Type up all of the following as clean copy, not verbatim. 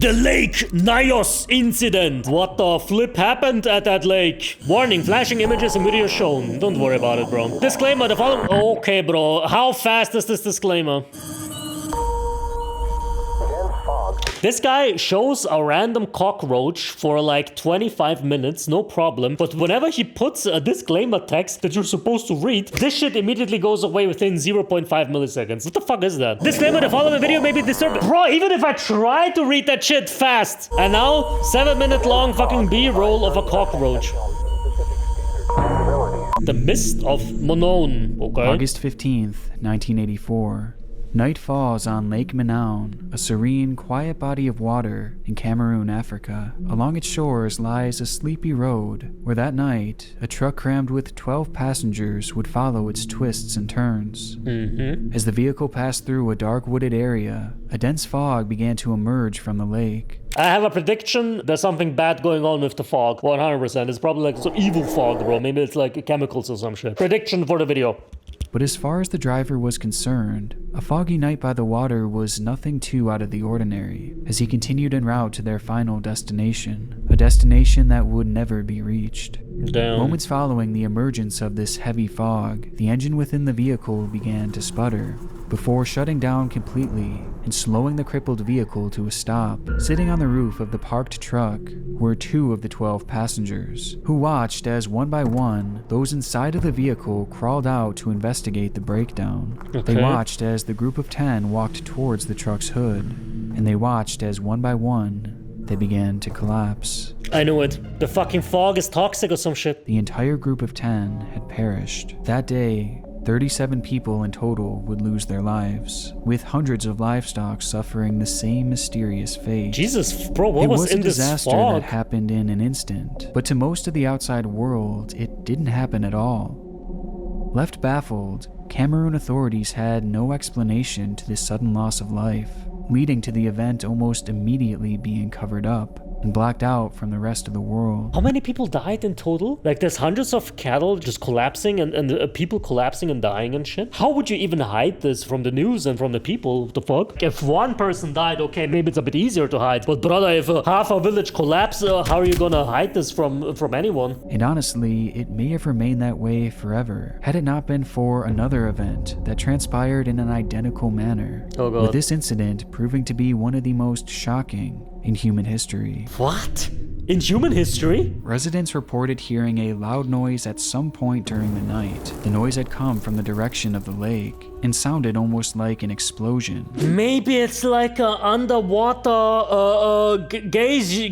The Lake Nyos Incident. What the flip happened at that lake? Warning, flashing images and videos shown. Don't worry about it, bro. Disclaimer, the following... Okay, bro. How fast is this disclaimer? This guy shows a random cockroach for like 25 minutes, no problem. But whenever he puts a disclaimer text that you're supposed to read, this shit immediately goes away within 0.5 milliseconds. What the fuck is that? Disclaimer, the following video may be disturbing. Bro, even if I try to read that shit fast. And now, 7-minute long fucking B-roll of a cockroach. The Mist of Monon. Okay. August 15th, 1984. Night falls on Lake Nyos, a serene, quiet body of water in Cameroon, Africa. Along its shores lies a sleepy road, where that night, a truck crammed with 12 passengers would follow its twists and turns. As the vehicle passed through a dark wooded area, a dense fog began to emerge from the lake. I have a prediction. There's something bad going on with the fog. 100%. It's probably like some evil fog, bro. Maybe it's like chemicals or some shit. Prediction for the video. But as far as the driver was concerned, a foggy night by the water was nothing too out of the ordinary, as he continued en route to their final destination, a destination that would never be reached. Damn. Moments following the emergence of this heavy fog, the engine within the vehicle began to sputter, before shutting down completely and slowing the crippled vehicle to a stop. Sitting on the roof of the parked truck were 2 of the 12 passengers, who watched as one by one, those inside of the vehicle crawled out to investigate the breakdown. Okay. They watched as the group of 10 walked towards the truck's hood, and they watched as one by one, they began to collapse. I knew it. The fucking fog is toxic or some shit. The entire group of 10 had perished. That day, 37 people in total would lose their lives, with hundreds of livestock suffering the same mysterious fate. Jesus, bro, what was in this fog? It was a disaster that happened in an instant, but to most of the outside world, it didn't happen at all. Left baffled, Cameroon authorities had no explanation to this sudden loss of life, leading to the event almost immediately being covered up and blacked out from the rest of the world. How many people died in total? Like, there's hundreds of cattle just collapsing and people collapsing and dying and shit. How would you even hide this from the news and from the people? What the fuck? If one person died, okay, maybe it's a bit easier to hide. But brother, if half a village collapses, how are you gonna hide this from anyone? And honestly, it may have remained that way forever, had it not been for another event that transpired in an identical manner. Oh god. With this incident proving to be one of the most shocking in human history. What? In human history? Residents reported hearing a loud noise at some point during the night. The noise had come from the direction of the lake and sounded almost like an explosion. Maybe it's like a underwater geyser?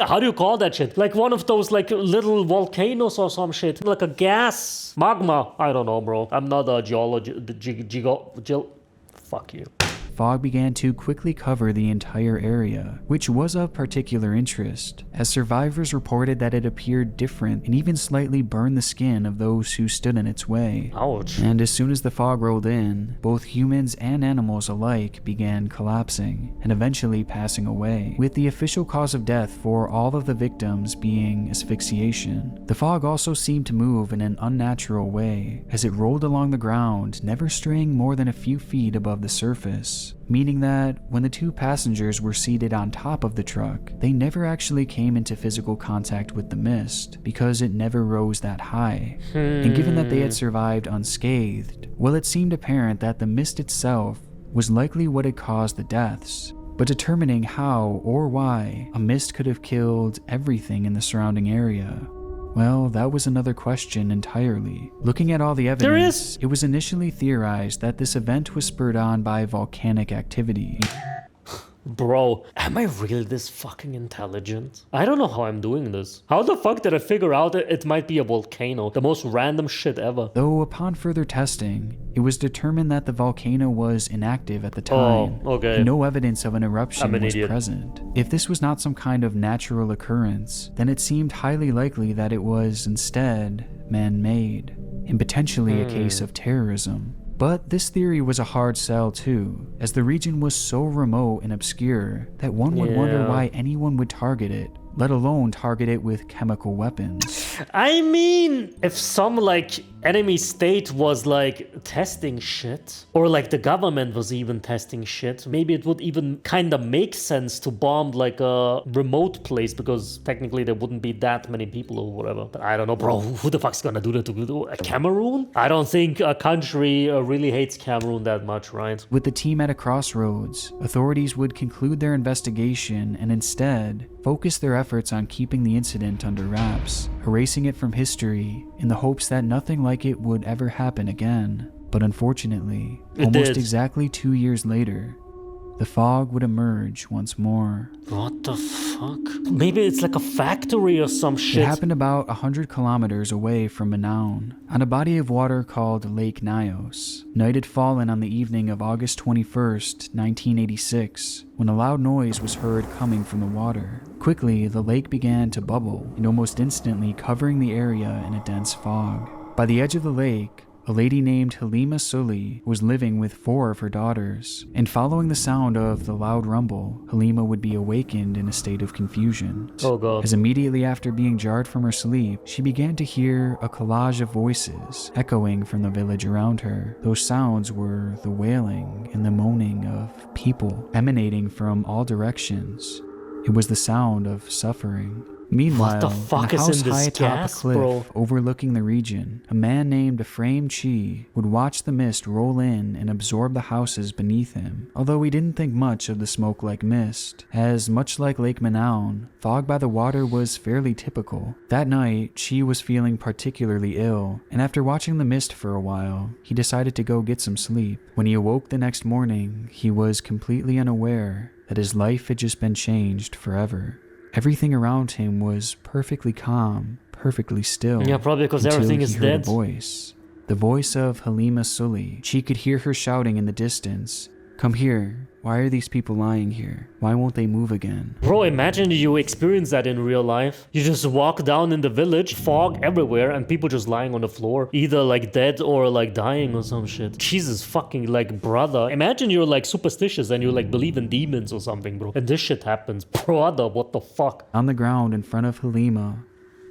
How do you call that shit? Like one of those like little volcanoes or some shit. Like a gas magma. I don't know, bro. I'm not a geologist. Fuck you. Fog began to quickly cover the entire area, which was of particular interest, as survivors reported that it appeared different and even slightly burned the skin of those who stood in its way. Ouch. And as soon as the fog rolled in, both humans and animals alike began collapsing and eventually passing away, with the official cause of death for all of the victims being asphyxiation. The fog also seemed to move in an unnatural way, as it rolled along the ground, never straying more than a few feet above the surface. Meaning that when the 2 passengers were seated on top of the truck, they never actually came into physical contact with the mist because it never rose that high. And given that they had survived unscathed, well, it seemed apparent that the mist itself was likely what had caused the deaths. But determining how or why a mist could have killed everything in the surrounding area, well, that was another question entirely. Looking at all the evidence, it was initially theorized that this event was spurred on by volcanic activity. Bro, am I really this fucking intelligent? I don't know how I'm doing this. How the fuck did I figure out that it might be a volcano? The most random shit ever. Though upon further testing, it was determined that the volcano was inactive at the time. Oh, okay. And no evidence of an eruption was idiot. present. If this was not some kind of natural occurrence, then it seemed highly likely that it was instead man-made, and potentially a case of terrorism. But this theory was a hard sell too, as the region was so remote and obscure that one would wonder why anyone would target it, let alone target it with chemical weapons. I mean, if some like enemy state was like testing shit, or like the government was even testing shit, maybe it would even kind of make sense to bomb like a remote place, because technically there wouldn't be that many people or whatever. But I don't know, bro. Who the fuck's gonna do that to Cameroon? I don't think a country really hates Cameroon that much, right? With the team at a crossroads, authorities would conclude their investigation and instead focus their efforts on keeping the incident under wraps, erasing it from history in the hopes that nothing like it would ever happen again. But unfortunately, almost exactly 2 years later, the fog would emerge once more. What the fuck? Maybe it's like a factory or some shit. It happened about 100 kilometers away from Manaon, on a body of water called Lake Nyos. Night had fallen on the evening of August 21st, 1986, when a loud noise was heard coming from the water. Quickly, the lake began to bubble, and almost instantly covering the area in a dense fog. By the edge of the lake, a lady named Halima Sully was living with 4 of her daughters, and following the sound of the loud rumble, Halima would be awakened in a state of confusion. Oh god. As immediately after being jarred from her sleep, she began to hear a collage of voices echoing from the village around her. Those sounds were the wailing and the moaning of people emanating from all directions. It was the sound of suffering. Meanwhile, what the fuck in a is house in this high atop gas, a cliff bro? overlooking the region, a man named Ephraim Chi would watch the mist roll in and absorb the houses beneath him. Although he didn't think much of the smoke-like mist, as much like Lake Manaon, fog by the water was fairly typical. That night, Chi was feeling particularly ill, and after watching the mist for a while, he decided to go get some sleep. When he awoke the next morning, he was completely unaware that his life had just been changed forever. Everything around him was perfectly calm, perfectly still. Yeah, probably because everything is dead. The voice of Halima Sully. She could hear her shouting in the distance. "Come here. Why are these people lying here? Why won't they move again?" Bro, imagine you experience that in real life. You just walk down in the village, fog everywhere, and people just lying on the floor, either like dead or like dying or some shit. Jesus fucking like brother. Imagine you're like superstitious and you like believe in demons or something, bro. And this shit happens. Brother, what the fuck? On the ground in front of Halima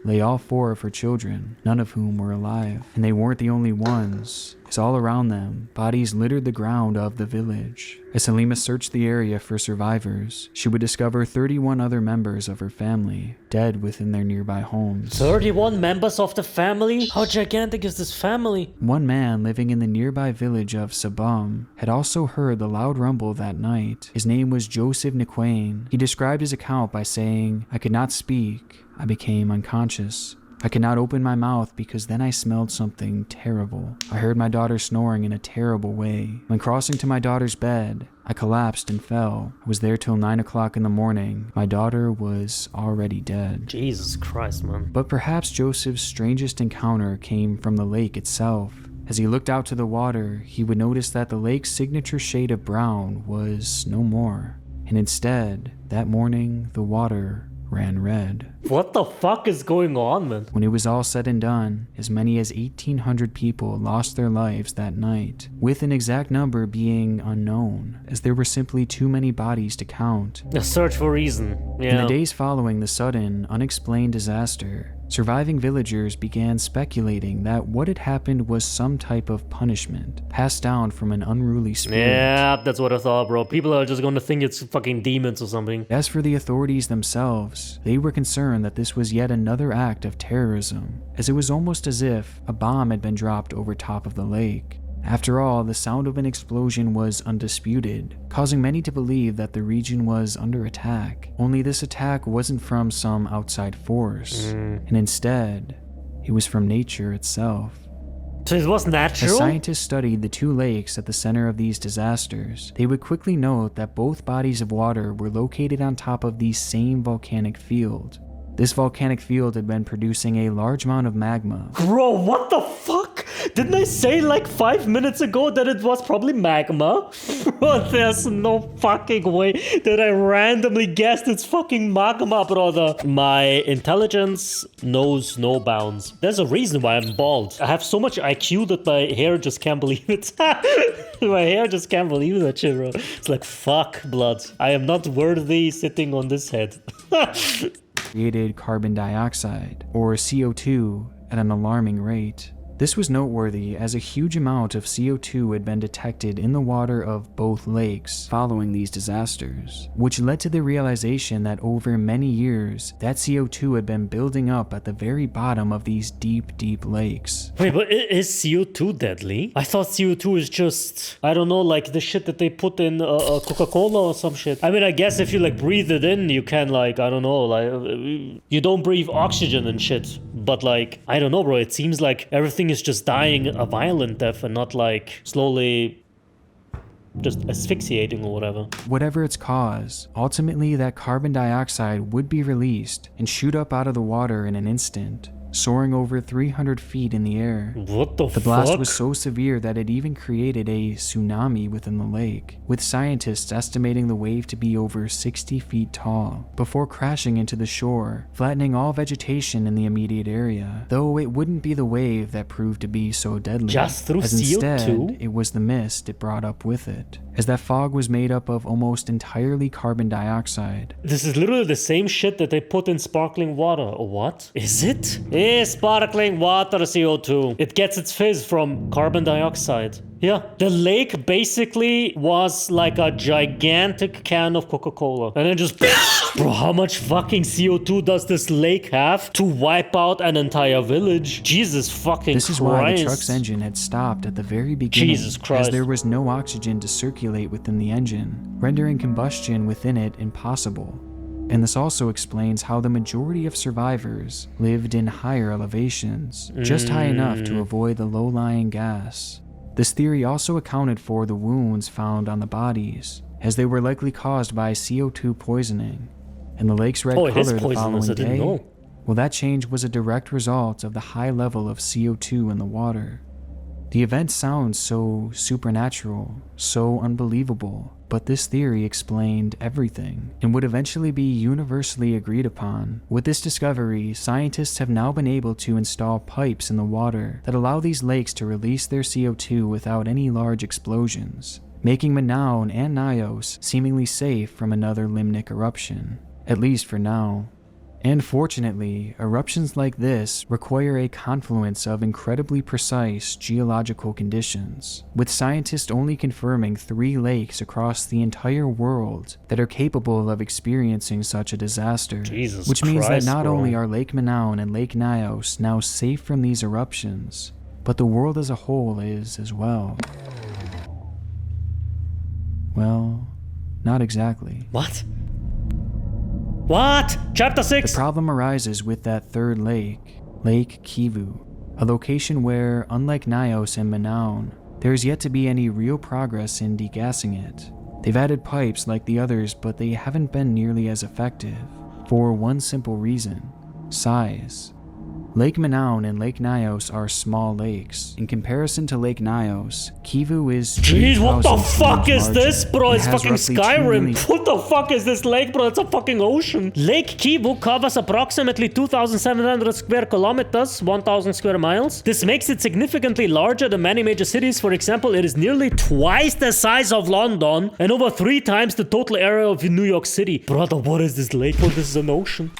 lay all 4 of her children, none of whom were alive. And they weren't the only ones, as all around them, bodies littered the ground of the village. As Halima searched the area for survivors, she would discover 31 other members of her family, dead within their nearby homes. 31 members of the family? How gigantic is this family? One man living in the nearby village of Sabam had also heard the loud rumble that night. His name was Joseph Nikwain. He described his account by saying, "I could not speak. I became unconscious. I could not open my mouth because then I smelled something terrible. I heard my daughter snoring in a terrible way. When crossing to my daughter's bed, I collapsed and fell. I was there till 9 o'clock in the morning. My daughter was already dead." Jesus Christ, man. But perhaps Joseph's strangest encounter came from the lake itself. As he looked out to the water, he would notice that the lake's signature shade of brown was no more. And instead, that morning, the water ran red. What the fuck is going on, man? When it was all said and done, as many as 1,800 people lost their lives that night, with an exact number being unknown, as there were simply too many bodies to count. A search for reason. Yeah. In the days following the sudden, unexplained disaster, surviving villagers began speculating that what had happened was some type of punishment, passed down from an unruly spirit. Yeah, that's what I thought, bro. People are just gonna think it's fucking demons or something. As for the authorities themselves, they were concerned that this was yet another act of terrorism, as it was almost as if a bomb had been dropped over top of the lake. After all, the sound of an explosion was undisputed, causing many to believe that the region was under attack. Only this attack wasn't from some outside force, and instead, it was from nature itself. So it was natural? As scientists studied the 2 lakes at the center of these disasters, they would quickly note that both bodies of water were located on top of the same volcanic field. This volcanic field had been producing a large amount of magma. Bro, what the fuck? Didn't I say like 5 minutes ago that it was probably magma? Bro, there's no fucking way that I randomly guessed it's fucking magma, brother. My intelligence knows no bounds. There's a reason why I'm bald. I have so much IQ that my hair just can't believe it. My hair just can't believe that shit, bro. It's like, fuck, blood. I am not worthy sitting on this head. Created carbon dioxide, or CO2, at an alarming rate. This was noteworthy as a huge amount of CO2 had been detected in the water of both lakes following these disasters, which led to the realization that over many years, that CO2 had been building up at the very bottom of these deep, deep lakes. Wait, but is CO2 deadly? I thought CO2 is just, I don't know, like the shit that they put in Coca-Cola or some shit. I mean, I guess if you like breathe it in, you can like, I don't know, like you don't breathe oxygen and shit. But like, I don't know, bro, it seems like everything is just dying a violent death and not like slowly just asphyxiating or whatever. Whatever its cause, ultimately that carbon dioxide would be released and shoot up out of the water in an instant, soaring over 300 feet in the air. What the fuck? The blast was so severe that it even created a tsunami within the lake, with scientists estimating the wave to be over 60 feet tall, before crashing into the shore, flattening all vegetation in the immediate area, though it wouldn't be the wave that proved to be so deadly, Just through as CO2? instead it was the mist it brought up with it, as that fog was made up of almost entirely carbon dioxide. This is literally the same shit that they put in sparkling water, or what? Is it? Sparkling water CO2. It gets its fizz from carbon dioxide. Yeah, the lake basically was like a gigantic can of Coca-Cola. And then just, bro, how much fucking CO2 does this lake have to wipe out an entire village? Jesus fucking Christ. This is why the truck's engine had stopped at the very beginning, Jesus Christ. as there was no oxygen to circulate within the engine, rendering combustion within it impossible. And this also explains how the majority of survivors lived in higher elevations, just high enough to avoid the low-lying gas. This theory also accounted for the wounds found on the bodies, as they were likely caused by CO2 poisoning. And the lake's red color the following day, well, that change was a direct result of the high level of CO2 in the water. The event sounds so supernatural, so unbelievable, but this theory explained everything and would eventually be universally agreed upon. With this discovery, scientists have now been able to install pipes in the water that allow these lakes to release their CO2 without any large explosions, making Manaon and Nyos seemingly safe from another limnic eruption, at least for now. And fortunately, eruptions like this require a confluence of incredibly precise geological conditions, with scientists only confirming 3 lakes across the entire world that are capable of experiencing such a disaster. Jesus which means Christ, that not bro. only are Lake Manaon and Lake Nyos now safe from these eruptions, but the world as a whole is as well. Well, not exactly. What? What? Chapter 6? The problem arises with that third lake, Lake Kivu, a location where, unlike Nyos and Manaon, there is yet to be any real progress in degassing it. They've added pipes like the others, but they haven't been nearly as effective, for one simple reason: size. Lake Manaon and Lake Nyos are small lakes. In comparison to Lake Nyos, Kivu is Jeez, what the fuck is larger this, bro? and It's has fucking roughly 2 Skyrim. million What the fuck is this lake, bro? It's a fucking ocean. Lake Kivu covers approximately 2,700 square kilometers, 1,000 square miles. This makes it significantly larger than many major cities. For example, it is nearly twice the size of London and over 3 times the total area of New York City. Brother, what is this lake? Bro, this is an ocean.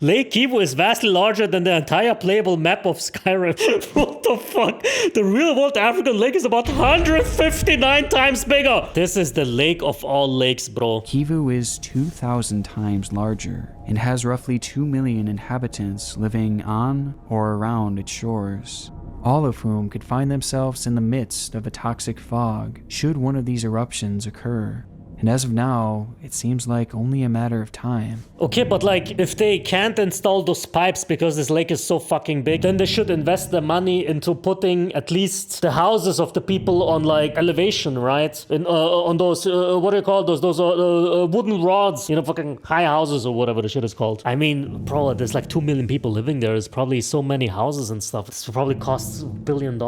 Lake Kivu is vastly larger than the entire playable map of Skyrim. What the fuck? The real-world African lake is about 159 times bigger. This is the lake of all lakes, bro. Kivu is 2,000 times larger and has roughly 2 million inhabitants living on or around its shores, all of whom could find themselves in the midst of a toxic fog should one of these eruptions occur. And as of now, it seems like only a matter of time. Okay, but like, if they can't install those pipes because this lake is so fucking big, then they should invest the money into putting at least the houses of the people on like elevation, right? And on those, what do you call those wooden rods, you know, fucking high houses or whatever the shit is called. I mean, bro, there's like 2 million people living there. There's probably so many houses and stuff. This probably costs $1 billion.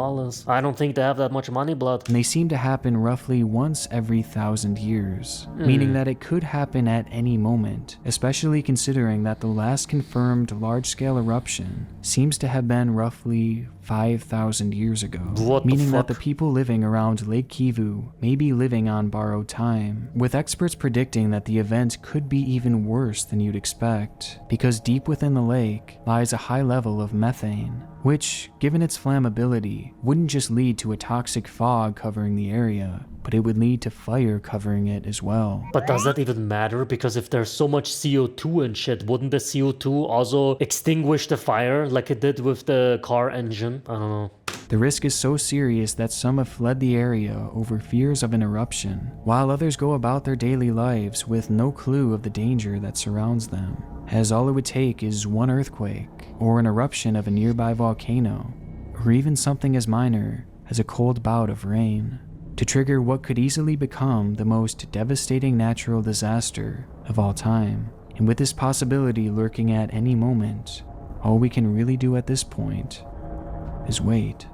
I don't think they have that much money, blood. And they seem to happen roughly once every 1,000 years. Meaning that it could happen at any moment, especially considering that the last confirmed large-scale eruption seems to have been roughly 5,000 years ago. What the meaning that fuck? the people living around Lake Kivu may be living on borrowed time, with experts predicting that the event could be even worse than you'd expect, because deep within the lake lies a high level of methane, which, given its flammability, wouldn't just lead to a toxic fog covering the area, but it would lead to fire covering it as well. But does that even matter? Because if there's so much CO2 and shit, wouldn't the CO2 also extinguish the fire like it did with the car engine? I don't know. The risk is so serious that some have fled the area over fears of an eruption, while others go about their daily lives with no clue of the danger that surrounds them, as all it would take is one earthquake, or an eruption of a nearby volcano, or even something as minor as a cold bout of rain, to trigger what could easily become the most devastating natural disaster of all time. And with this possibility lurking at any moment, all we can really do at this point is wait.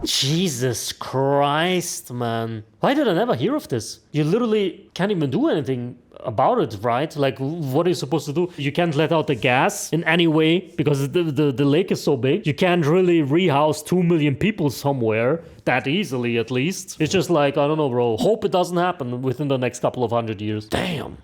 Jesus Christ, man. Why did I never hear of this? You literally can't even do anything about it, right? Like, what are you supposed to do? You can't let out the gas in any way because the lake is so big. You can't really rehouse 2 million people somewhere that easily, at least. It's just like, I don't know, bro. Hope it doesn't happen within the next couple of 100 years. Damn.